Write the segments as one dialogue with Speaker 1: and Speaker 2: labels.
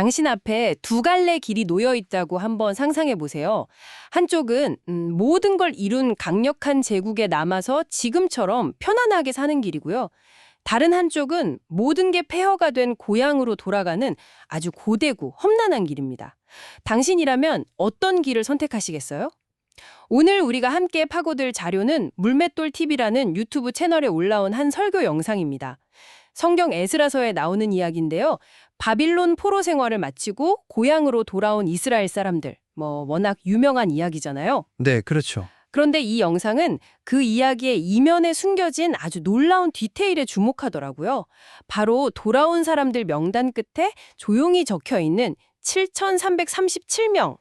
Speaker 1: 당신 앞에 두 갈래 길이 놓여 있다고 한번 상상해 보세요. 한쪽은 모든 걸 이룬 강력한 제국에 남아서 지금처럼 편안하게 사는 길이고요. 다른 한쪽은 모든 게 폐허가 된 고향으로 돌아가는 아주 고되고 험난한 길입니다. 당신이라면 어떤 길을 선택하시겠어요? 오늘 우리가 함께 파고들 자료는 물맷돌 TV라는 유튜브 채널에 올라온 한 설교 영상입니다. 성경 에스라서에 나오는 이야기인데요. 바빌론 포로 생활을 마치고 고향으로 돌아온 이스라엘 사람들, 워낙 유명한 이야기잖아요.
Speaker 2: 네, 그렇죠.
Speaker 1: 그런데 이 영상은 그 이야기의 이면에 숨겨진 아주 놀라운 디테일에 주목하더라고요. 바로 돌아온 사람들 명단 끝에 조용히 적혀 있는 7,337명.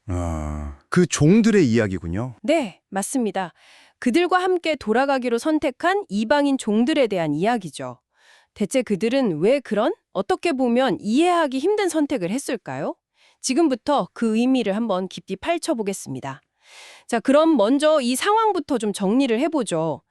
Speaker 2: 그 종들의 이야기군요.
Speaker 1: 네, 맞습니다. 그들과 함께 돌아가기로 선택한 이방인 종들에 대한 이야기죠. 대체 그들은 왜 그런, 어떻게 보면 이해하기 힘든 선택을 했을까요? 지금부터 그 의미를 한번 깊이 파헤쳐보겠습니다. 자, 그럼 먼저 이 상황부터 좀 정리를 해보죠.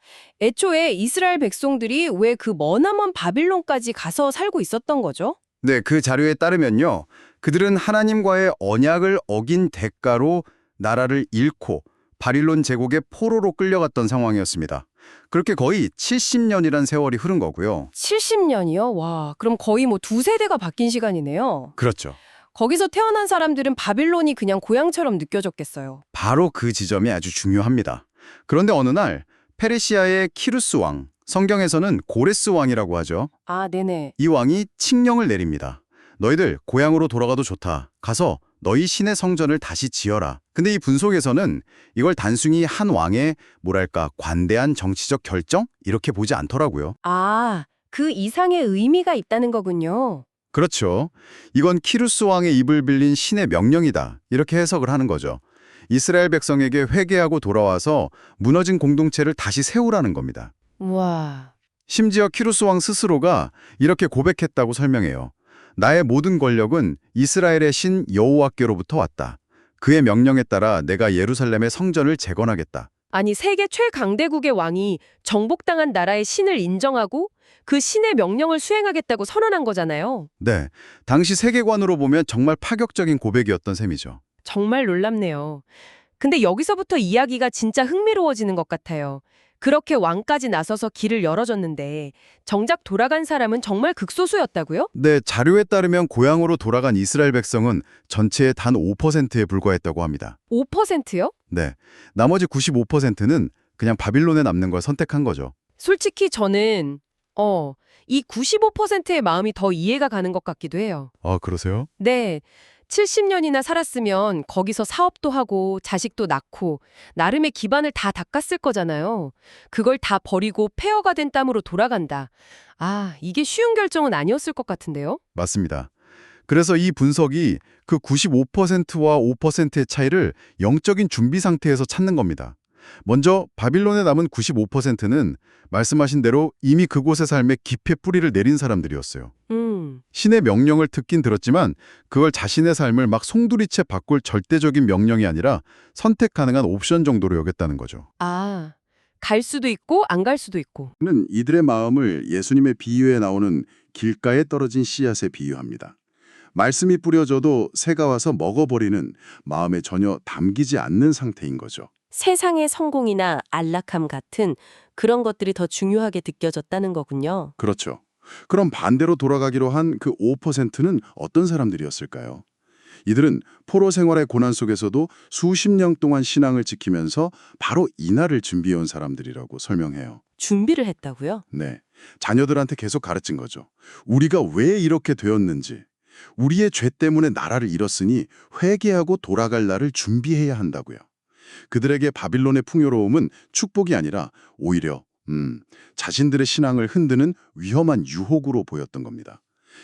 Speaker 1: 애초에 이스라엘 백성들이 왜 그 머나먼 바빌론까지 가서 살고 있었던 거죠?
Speaker 2: 네, 그 자료에 따르면요. 그들은 하나님과의 언약을 어긴 대가로 나라를 잃고 바빌론 제국의 포로로 끌려갔던 상황이었습니다. 그렇게 거의 70년이란 세월이 흐른 거고요.
Speaker 1: 70년이요? 와, 그럼 거의 두 세대가 바뀐 시간이네요.
Speaker 2: 그렇죠.
Speaker 1: 거기서 태어난 사람들은 바빌론이 그냥 고향처럼 느껴졌겠어요.
Speaker 2: 바로 그 지점이 아주 중요합니다. 그런데 어느 날 페르시아의 키루스 왕, 성경에서는 고레스 왕이라고 하죠.
Speaker 1: 아, 네네.
Speaker 2: 이 왕이 칙령을 내립니다. 너희들 고향으로 돌아가도 좋다. 가서 너희 신의 성전을 다시 지어라. 근데 이 분석에서는 이걸 단순히 한 왕의 관대한 정치적 결정? 이렇게 보지 않더라고요.
Speaker 1: 아, 그 이상의 의미가 있다는 거군요.
Speaker 2: 그렇죠. 이건 키루스 왕의 입을 빌린 신의 명령이다. 이렇게 해석을 하는 거죠. 이스라엘 백성에게 회개하고 돌아와서 무너진 공동체를 다시 세우라는 겁니다.
Speaker 1: 우와.
Speaker 2: 심지어 키루스 왕 스스로가 이렇게 고백했다고 설명해요. 나의 모든 권력은 이스라엘의 신 여호와께로부터 왔다. 그의 명령에 따라 내가 예루살렘의 성전을 재건하겠다.
Speaker 1: 아니, 세계 최강대국의 왕이 정복당한 나라의 신을 인정하고 그 신의 명령을 수행하겠다고 선언한 거잖아요.
Speaker 2: 네, 당시 세계관으로 보면 정말 파격적인 고백이었던 셈이죠.
Speaker 1: 정말 놀랍네요. 근데 여기서부터 이야기가 진짜 흥미로워지는 것 같아요. 그렇게 왕까지 나서서 길을 열어줬는데 정작 돌아간 사람은 정말 극소수였다고요?
Speaker 2: 네, 자료에 따르면 고향으로 돌아간 이스라엘 백성은 전체의 단 5%에 불과했다고 합니다.
Speaker 1: 5%요?
Speaker 2: 네, 나머지 95%는 그냥 바빌론에 남는 걸 선택한 거죠.
Speaker 1: 솔직히 저는 이 95%의 마음이 더 이해가 가는 것 같기도 해요.
Speaker 2: 아, 그러세요?
Speaker 1: 네. 70년이나 살았으면 거기서 사업도 하고 자식도 낳고 나름의 기반을 다 닦았을 거잖아요. 그걸 다 버리고 폐허가 된 땅으로 돌아간다. 아, 이게 쉬운 결정은 아니었을 것 같은데요?
Speaker 2: 맞습니다. 그래서 이 분석이 그 95%와 5%의 차이를 영적인 준비 상태에서 찾는 겁니다. 먼저 바빌론에 남은 95%는 말씀하신 대로 이미 그곳의 삶에 깊이 뿌리를 내린 사람들이었어요. 신의 명령을 듣긴 들었지만 그걸 자신의 삶을 막 송두리째 바꿀 절대적인 명령이 아니라 선택 가능한 옵션 정도로 여겼다는 거죠.
Speaker 1: 아, 갈 수도 있고 안 갈 수도 있고.
Speaker 3: 는 이들의 마음을 예수님의 비유에 나오는 길가에 떨어진 씨앗에 비유합니다. 말씀이 뿌려져도 새가 와서 먹어버리는 마음에 전혀 담기지 않는 상태인 거죠.
Speaker 1: 세상의 성공이나 안락함 같은 그런 것들이 더 중요하게 느껴졌다는 거군요.
Speaker 3: 그렇죠. 그럼 반대로 돌아가기로 한 그 5%는 어떤 사람들이었을까요? 이들은 포로 생활의 고난 속에서도 수십 년 동안 신앙을 지키면서 바로 이날을 준비해온 사람들이라고 설명해요.
Speaker 1: 준비를 했다고요?
Speaker 3: 네, 자녀들한테 계속 가르친 거죠. 우리가 왜 이렇게 되었는지, 우리의 죄 때문에 나라를 잃었으니 회개하고 돌아갈 날을 준비해야 한다고요. 그들에게 바빌론의 풍요로움은 축복이 아니라 오히려 자신들의 신앙을 흔드는 위험한 유혹으로 보였던 겁니다.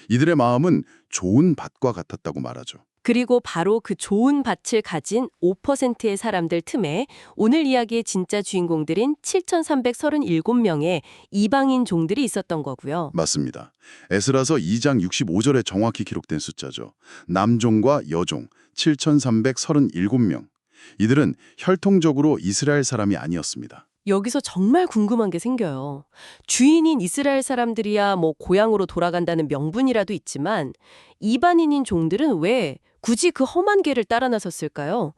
Speaker 3: 이들의 마음은 좋은 밭과 같았다고 말하죠.
Speaker 1: 그리고 바로 그 좋은 밭을 가진 5%의 사람들 틈에 오늘 이야기의 진짜 주인공들인 7,337명의 이방인 종들이 있었던 거고요.
Speaker 3: 맞습니다. 에스라서 2장 65절에 정확히 기록된 숫자죠. 남종과 여종 7,337명. 이들은 혈통적으로 이스라엘 사람이 아니었습니다.
Speaker 1: 여기서 정말 궁금한 게 생겨요. 주인인 이스라엘 사람들이야 뭐 고향으로 돌아간다는 명분이라도 있지만 이반인인 종들은 왜 굳이 그 험한 길을 따라 나섰을까요?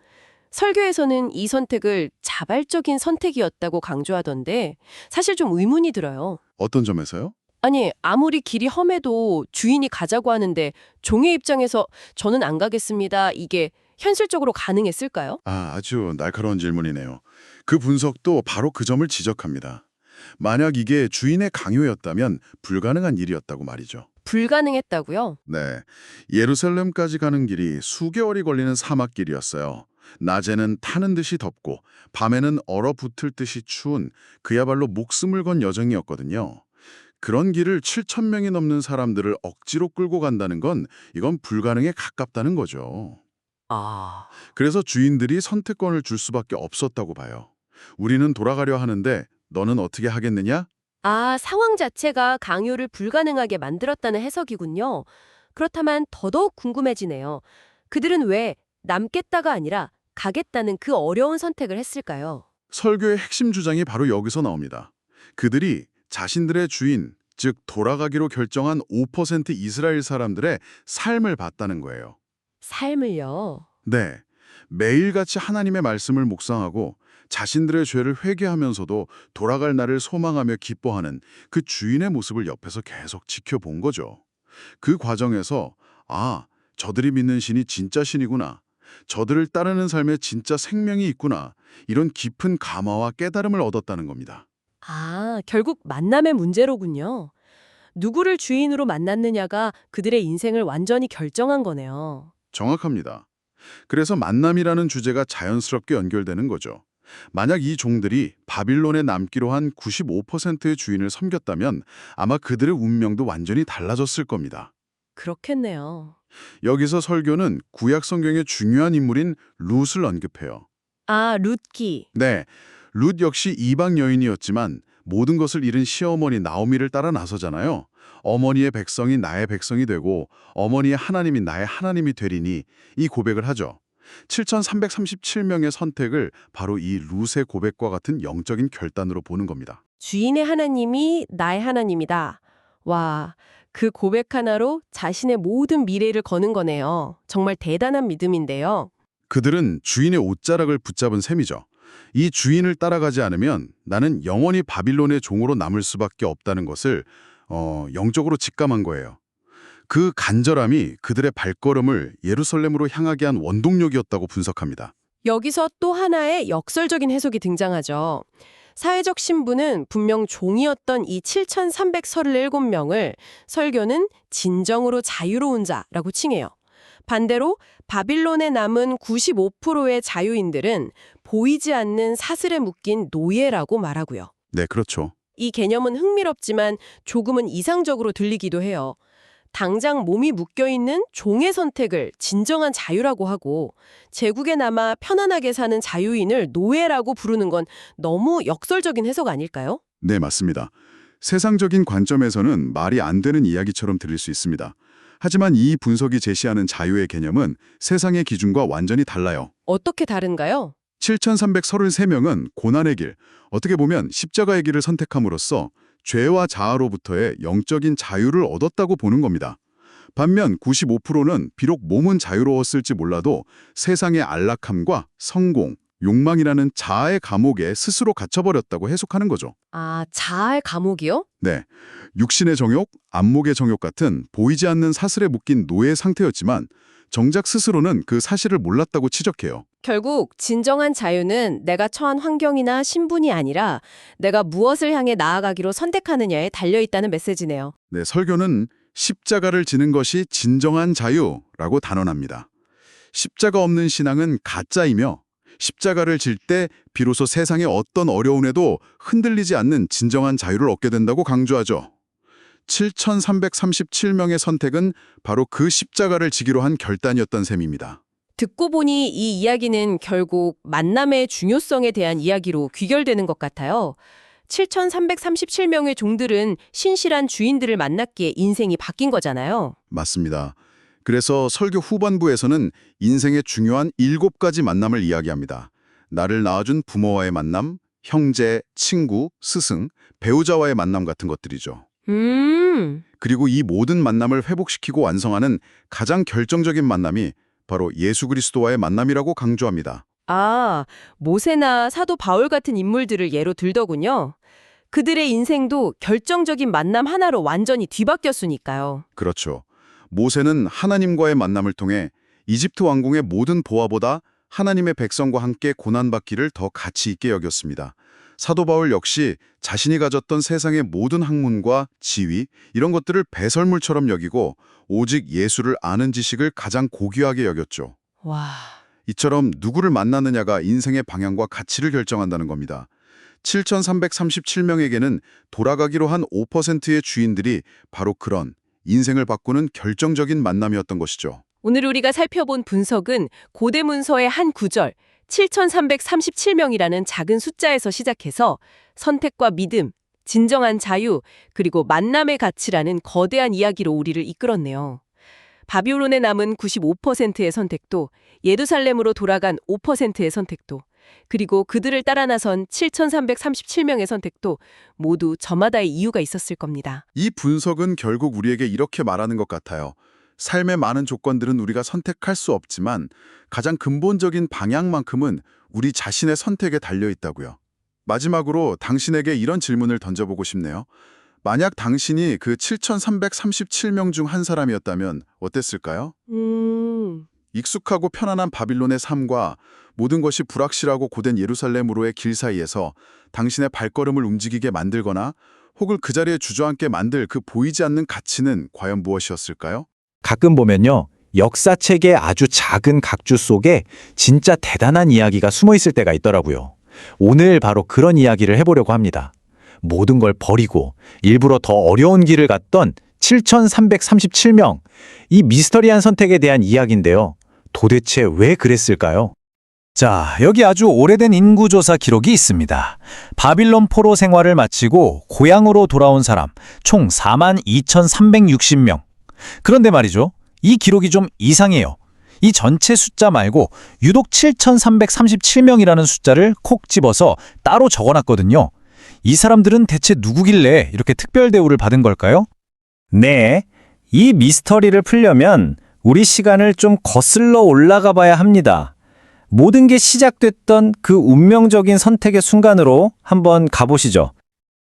Speaker 1: 설교에서는 이 선택을 자발적인 선택이었다고 강조하던데 사실 좀 의문이 들어요.
Speaker 3: 어떤 점에서요?
Speaker 1: 아니, 아무리 길이 험해도 주인이 가자고 하는데 종의 입장에서 저는 안 가겠습니다. 이게 현실적으로 가능했을까요?
Speaker 3: 아주 날카로운 질문이네요. 그 분석도 바로 그 점을 지적합니다. 만약 이게 주인의 강요였다면 불가능한 일이었다고 말이죠.
Speaker 1: 불가능했다고요?
Speaker 3: 네, 예루살렘까지 가는 길이 수개월이 걸리는 사막길이었어요. 낮에는 타는 듯이 덥고 밤에는 얼어붙을 듯이 추운 그야말로 목숨을 건 여정이었거든요. 그런 길을 7천 명이 넘는 사람들을 억지로 끌고 간다는 건 이건 불가능에 가깝다는 거죠.
Speaker 1: 아,
Speaker 3: 그래서 주인들이 선택권을 줄 수밖에 없었다고 봐요. 우리는 돌아가려 하는데 너는 어떻게 하겠느냐?
Speaker 1: 상황 자체가 강요를 불가능하게 만들었다는 해석이군요. 그렇다면 더더욱 궁금해지네요. 그들은 왜 남겠다가 아니라 가겠다는 그 어려운 선택을 했을까요?
Speaker 3: 설교의 핵심 주장이 바로 여기서 나옵니다. 그들이 자신들의 주인, 즉 돌아가기로 결정한 5% 이스라엘 사람들의 삶을 봤다는 거예요.
Speaker 1: 삶을요.
Speaker 3: 네, 매일같이 하나님의 말씀을 묵상하고 자신들의 죄를 회개하면서도 돌아갈 날을 소망하며 기뻐하는 그 주인의 모습을 옆에서 계속 지켜본 거죠. 그 과정에서 저들이 믿는 신이 진짜 신이구나. 저들을 따르는 삶에 진짜 생명이 있구나. 이런 깊은 감화와 깨달음을 얻었다는 겁니다.
Speaker 1: 결국 만남의 문제로군요. 누구를 주인으로 만났느냐가 그들의 인생을 완전히 결정한 거네요.
Speaker 3: 정확합니다. 그래서 만남이라는 주제가 자연스럽게 연결되는 거죠. 만약 이 종들이 바빌론에 남기로 한 95%의 주인을 섬겼다면 아마 그들의 운명도 완전히 달라졌을 겁니다.
Speaker 1: 그렇겠네요.
Speaker 3: 여기서 설교는 구약 성경의 중요한 인물인 룻을 언급해요.
Speaker 1: 룻기.
Speaker 3: 네, 룻 역시 이방 여인이었지만 모든 것을 잃은 시어머니 나오미를 따라 나서잖아요. 어머니의 백성이 나의 백성이 되고 어머니의 하나님이 나의 하나님이 되리니 이 고백을 하죠. 7,337명의 선택을 바로 이 룻의 고백과 같은 영적인 결단으로 보는 겁니다.
Speaker 1: 주인의 하나님이 나의 하나님이다. 와, 그 고백 하나로 자신의 모든 미래를 거는 거네요. 정말 대단한 믿음인데요.
Speaker 3: 그들은 주인의 옷자락을 붙잡은 셈이죠. 이 주인을 따라가지 않으면 나는 영원히 바빌론의 종으로 남을 수밖에 없다는 것을 영적으로 직감한 거예요. 그 간절함이 그들의 발걸음을 예루살렘으로 향하게 한 원동력이었다고 분석합니다.
Speaker 1: 여기서 또 하나의 역설적인 해석이 등장하죠. 사회적 신분은 분명 종이었던 이 7,337명을 설교는 진정으로 자유로운 자라고 칭해요. 반대로 바빌론에 남은 95%의 자유인들은 보이지 않는 사슬에 묶인 노예라고 말하고요.
Speaker 3: 네, 그렇죠.
Speaker 1: 이 개념은 흥미롭지만 조금은 이상적으로 들리기도 해요. 당장 몸이 묶여있는 종의 선택을 진정한 자유라고 하고 제국에 남아 편안하게 사는 자유인을 노예라고 부르는 건 너무 역설적인 해석 아닐까요?
Speaker 3: 네, 맞습니다. 세상적인 관점에서는 말이 안 되는 이야기처럼 들릴 수 있습니다. 하지만 이 분석이 제시하는 자유의 개념은 세상의 기준과 완전히 달라요.
Speaker 1: 어떻게 다른가요?
Speaker 3: 7,333명은 고난의 길, 어떻게 보면 십자가의 길을 선택함으로써 죄와 자아로부터의 영적인 자유를 얻었다고 보는 겁니다. 반면 95%는 비록 몸은 자유로웠을지 몰라도 세상의 안락함과 성공, 욕망이라는 자아의 감옥에 스스로 갇혀버렸다고 해석하는 거죠.
Speaker 1: 자아의 감옥이요?
Speaker 3: 네, 육신의 정욕, 안목의 정욕 같은 보이지 않는 사슬에 묶인 노예 상태였지만 정작 스스로는 그 사실을 몰랐다고 지적해요.
Speaker 1: 결국 진정한 자유는 내가 처한 환경이나 신분이 아니라 내가 무엇을 향해 나아가기로 선택하느냐에 달려있다는 메시지네요.
Speaker 3: 네, 설교는 십자가를 지는 것이 진정한 자유라고 단언합니다. 십자가 없는 신앙은 가짜이며 십자가를 질 때 비로소 세상의 어떤 어려움에도 흔들리지 않는 진정한 자유를 얻게 된다고 강조하죠. 7,337명의 선택은 바로 그 십자가를 지기로 한 결단이었던 셈입니다.
Speaker 1: 듣고 보니 이 이야기는 결국 만남의 중요성에 대한 이야기로 귀결되는 것 같아요. 7,337명의 종들은 신실한 주인들을 만났기에 인생이 바뀐 거잖아요.
Speaker 3: 맞습니다. 그래서 설교 후반부에서는 인생의 중요한 7가지 만남을 이야기합니다. 나를 낳아준 부모와의 만남,
Speaker 2: 형제, 친구, 스승, 배우자와의 만남 같은 것들이죠. 그리고 이 모든 만남을 회복시키고 완성하는 가장 결정적인 만남이 바로 예수 그리스도와의 만남이라고 강조합니다.
Speaker 1: 아, 모세나 사도 바울 같은 인물들을 예로 들더군요. 그들의 인생도 결정적인 만남 하나로 완전히 뒤바뀌었으니까요.
Speaker 2: 그렇죠. 모세는 하나님과의 만남을 통해 이집트 왕궁의 모든 보화보다 하나님의 백성과 함께 고난받기를 더 가치 있게 여겼습니다. 사도 바울 역시 자신이 가졌던 세상의 모든 학문과 지위, 이런 것들을 배설물처럼 여기고 오직 예수를 아는 지식을 가장 고귀하게 여겼죠.
Speaker 1: 와,
Speaker 2: 이처럼 누구를 만나느냐가 인생의 방향과 가치를 결정한다는 겁니다. 7,337명에게는 돌아가기로 한 5%의 주인들이 바로 그런 인생을 바꾸는 결정적인 만남이었던 것이죠.
Speaker 1: 오늘 우리가 살펴본 분석은 고대 문서의 한 구절 7,337명이라는 작은 숫자에서 시작해서 선택과 믿음, 진정한 자유, 그리고 만남의 가치라는 거대한 이야기로 우리를 이끌었네요. 바빌론에 남은 95%의 선택도, 예루살렘으로 돌아간 5%의 선택도, 그리고 그들을 따라 나선 7,337명의 선택도 모두 저마다의 이유가 있었을 겁니다.
Speaker 2: 이 분석은 결국 우리에게 이렇게 말하는 것 같아요. 삶의 많은 조건들은 우리가 선택할 수 없지만 가장 근본적인 방향만큼은 우리 자신의 선택에 달려 있다고요. 마지막으로 당신에게 이런 질문을 던져보고 싶네요. 만약 당신이 그 7,337명 중 한 사람이었다면 어땠을까요? 익숙하고 편안한 바빌론의 삶과 모든 것이 불확실하고 고된 예루살렘으로의 길 사이에서 당신의 발걸음을 움직이게 만들거나 혹은 그 자리에 주저앉게 만들 그 보이지 않는 가치는 과연 무엇이었을까요?
Speaker 4: 가끔 보면요, 역사책의 아주 작은 각주 속에 진짜 대단한 이야기가 숨어 있을 때가 있더라고요. 오늘 바로 그런 이야기를 해보려고 합니다. 모든 걸 버리고 일부러 더 어려운 길을 갔던 7,337명, 이 미스터리한 선택에 대한 이야기인데요. 도대체 왜 그랬을까요? 자, 여기 아주 오래된 인구조사 기록이 있습니다. 바빌론 포로 생활을 마치고 고향으로 돌아온 사람 총 42,360명. 그런데 말이죠, 이 기록이 좀 이상해요. 이 전체 숫자 말고 유독 7,337명이라는 숫자를 콕 집어서 따로 적어놨거든요. 이 사람들은 대체 누구길래 이렇게 특별 대우를 받은 걸까요? 네, 이 미스터리를 풀려면 우리 시간을 좀 거슬러 올라가 봐야 합니다. 모든 게 시작됐던 그 운명적인 선택의 순간으로 한번 가보시죠.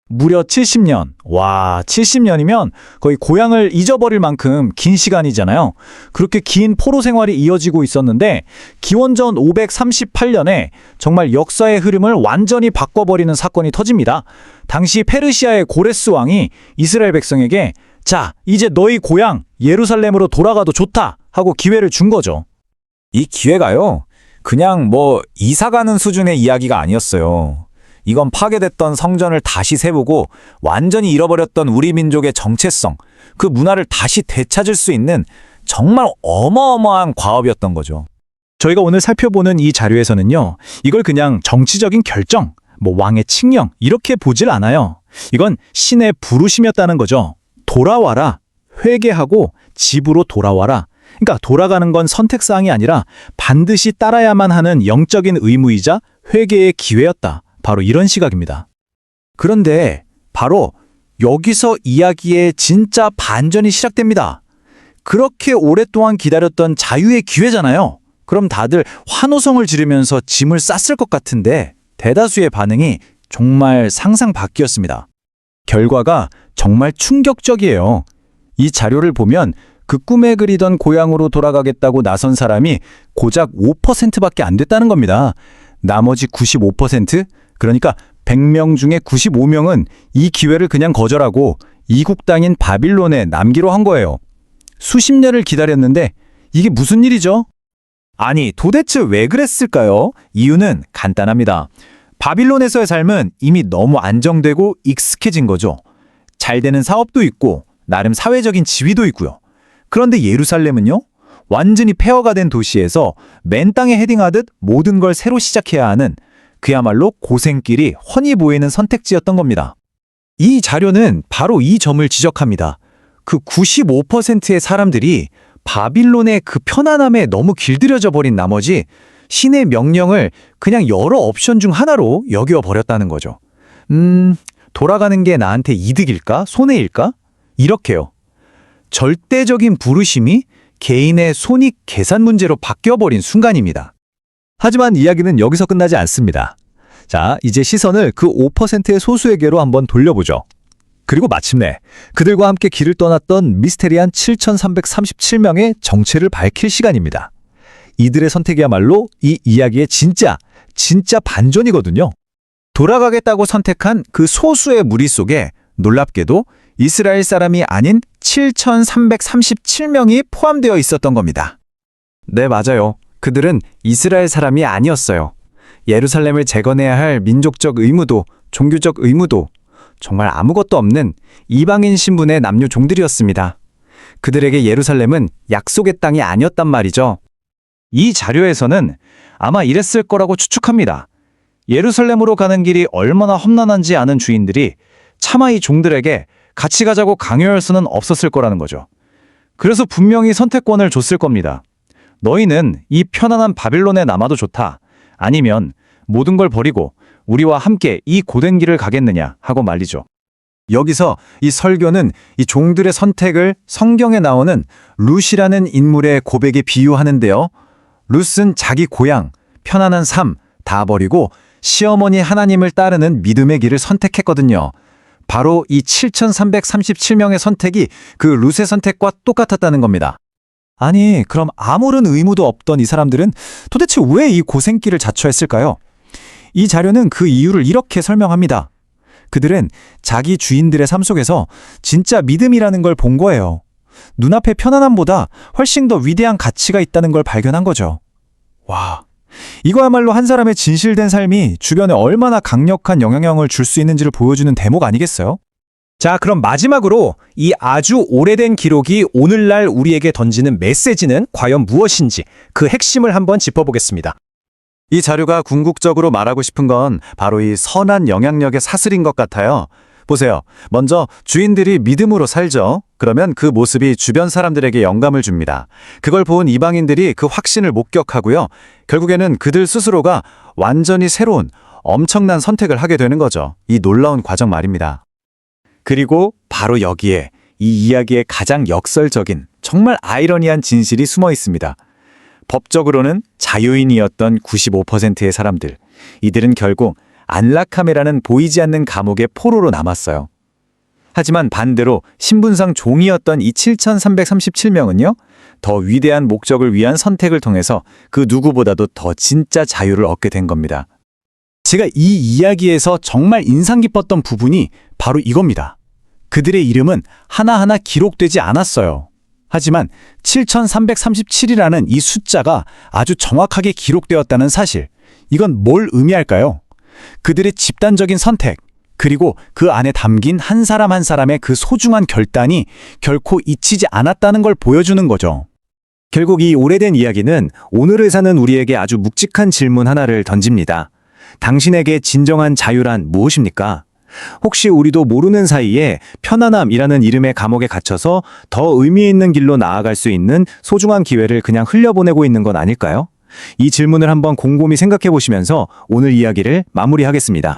Speaker 4: 무려 70년. 와, 70년이면 거의 고향을 잊어버릴 만큼 긴 시간이잖아요. 그렇게 긴 포로 생활이 이어지고 있었는데 기원전 538년에 정말 역사의 흐름을 완전히 바꿔버리는 사건이 터집니다. 당시 페르시아의 고레스 왕이 이스라엘 백성에게 자, 이제 너희 고향 예루살렘으로 돌아가도 좋다 하고 기회를 준 거죠. 이 기회가요, 그냥 이사 가는 수준의 이야기가 아니었어요. 이건 파괴됐던 성전을 다시 세우고 완전히 잃어버렸던 우리 민족의 정체성, 그 문화를 다시 되찾을 수 있는 정말 어마어마한 과업이었던 거죠. 저희가 오늘 살펴보는 이 자료에서는요, 이걸 그냥 정치적인 결정, 왕의 칙령 이렇게 보질 않아요. 이건 신의 부르심이었다는 거죠. 돌아와라, 회개하고 집으로 돌아와라. 그러니까 돌아가는 건 선택사항이 아니라 반드시 따라야만 하는 영적인 의무이자 회개의 기회였다. 바로 이런 시각입니다. 그런데 바로 여기서 이야기의 진짜 반전이 시작됩니다. 그렇게 오랫동안 기다렸던 자유의 기회잖아요. 그럼 다들 환호성을 지르면서 짐을 쌌을 것 같은데 대다수의 반응이 정말 상상 밖이었습니다. 결과가 정말 충격적이에요. 이 자료를 보면 그 꿈에 그리던 고향으로 돌아가겠다고 나선 사람이 고작 5%밖에 안 됐다는 겁니다. 나머지 95%? 그러니까 100명 중에 95명은 이 기회를 그냥 거절하고 이국 땅인 바빌론에 남기로 한 거예요. 수십 년을 기다렸는데 이게 무슨 일이죠? 아니, 도대체 왜 그랬을까요? 이유는 간단합니다. 바빌론에서의 삶은 이미 너무 안정되고 익숙해진 거죠. 잘 되는 사업도 있고 나름 사회적인 지위도 있고요. 그런데 예루살렘은요? 완전히 폐허가 된 도시에서 맨 땅에 헤딩하듯 모든 걸 새로 시작해야 하는 그야말로 고생길이 훤히 보이는 선택지였던 겁니다. 이 자료는 바로 이 점을 지적합니다. 그 95%의 사람들이 바빌론의 그 편안함에 너무 길들여져 버린 나머지 신의 명령을 그냥 여러 옵션 중 하나로 여겨버렸다는 거죠. 돌아가는 게 나한테 이득일까? 손해일까? 이렇게요. 절대적인 부르심이 개인의 손익 계산 문제로 바뀌어버린 순간입니다. 하지만 이야기는 여기서 끝나지 않습니다. 자, 이제 시선을 그 5%의 소수에게로 한번 돌려보죠. 그리고 마침내 그들과 함께 길을 떠났던 미스테리한 7,337명의 정체를 밝힐 시간입니다. 이들의 선택이야말로 이 이야기의 진짜 반전이거든요. 돌아가겠다고 선택한 그 소수의 무리 속에 놀랍게도 이스라엘 사람이 아닌 7,337명이 포함되어 있었던 겁니다. 네, 맞아요. 그들은 이스라엘 사람이 아니었어요. 예루살렘을 재건해야 할 민족적 의무도, 종교적 의무도 정말 아무것도 없는 이방인 신분의 남녀 종들이었습니다. 그들에게 예루살렘은 약속의 땅이 아니었단 말이죠. 이 자료에서는 아마 이랬을 거라고 추측합니다. 예루살렘으로 가는 길이 얼마나 험난한지 아는 주인들이 차마 이 종들에게 같이 가자고 강요할 수는 없었을 거라는 거죠. 그래서 분명히 선택권을 줬을 겁니다. 너희는 이 편안한 바빌론에 남아도 좋다. 아니면 모든 걸 버리고 우리와 함께 이 고된 길을 가겠느냐 하고 말이죠. 여기서 이 설교는 이 종들의 선택을 성경에 나오는 룻이라는 인물의 고백에 비유하는데요. 룻은 자기 고향, 편안한 삶 다 버리고 시어머니 하나님을 따르는 믿음의 길을 선택했거든요. 바로 이 7,337명의 선택이 그 룻의 선택과 똑같았다는 겁니다. 아니, 그럼 아무런 의무도 없던 이 사람들은 도대체 왜 이 고생길을 자처했을까요? 이 자료는 그 이유를 이렇게 설명합니다. 그들은 자기 주인들의 삶 속에서 진짜 믿음이라는 걸 본 거예요. 눈앞의 편안함보다 훨씬 더 위대한 가치가 있다는 걸 발견한 거죠. 와, 이거야말로 한 사람의 진실된 삶이 주변에 얼마나 강력한 영향력을 줄 수 있는지를 보여주는 대목 아니겠어요? 자, 그럼 마지막으로 이 아주 오래된 기록이 오늘날 우리에게 던지는 메시지는 과연 무엇인지 그 핵심을 한번 짚어보겠습니다. 이 자료가 궁극적으로 말하고 싶은 건 바로 이 선한 영향력의 사슬인 것 같아요. 보세요. 먼저 주인들이 믿음으로 살죠. 그러면 그 모습이 주변 사람들에게 영감을 줍니다. 그걸 본 이방인들이 그 확신을 목격하고요. 결국에는 그들 스스로가 완전히 새로운 엄청난 선택을 하게 되는 거죠. 이 놀라운 과정 말입니다. 그리고 바로 여기에 이 이야기의 가장 역설적인 정말 아이러니한 진실이 숨어 있습니다. 법적으로는 자유인이었던 95%의 사람들, 이들은 결국 안락함이라는 보이지 않는 감옥의 포로로 남았어요. 하지만 반대로 신분상 종이었던 이 7,337명은요, 더 위대한 목적을 위한 선택을 통해서 그 누구보다도 더 진짜 자유를 얻게 된 겁니다. 제가 이 이야기에서 정말 인상 깊었던 부분이 바로 이겁니다. 그들의 이름은 하나하나 기록되지 않았어요. 하지만 7,337이라는 이 숫자가 아주 정확하게 기록되었다는 사실, 이건 뭘 의미할까요? 그들의 집단적인 선택, 그리고 그 안에 담긴 한 사람 한 사람의 그 소중한 결단이 결코 잊히지 않았다는 걸 보여주는 거죠. 결국 이 오래된 이야기는 오늘을 사는 우리에게 아주 묵직한 질문 하나를 던집니다. 당신에게 진정한 자유란 무엇입니까? 혹시 우리도 모르는 사이에 편안함이라는 이름의 감옥에 갇혀서 더 의미 있는 길로 나아갈 수 있는 소중한 기회를 그냥 흘려보내고 있는 건 아닐까요? 이 질문을 한번 곰곰이 생각해 보시면서 오늘 이야기를 마무리하겠습니다.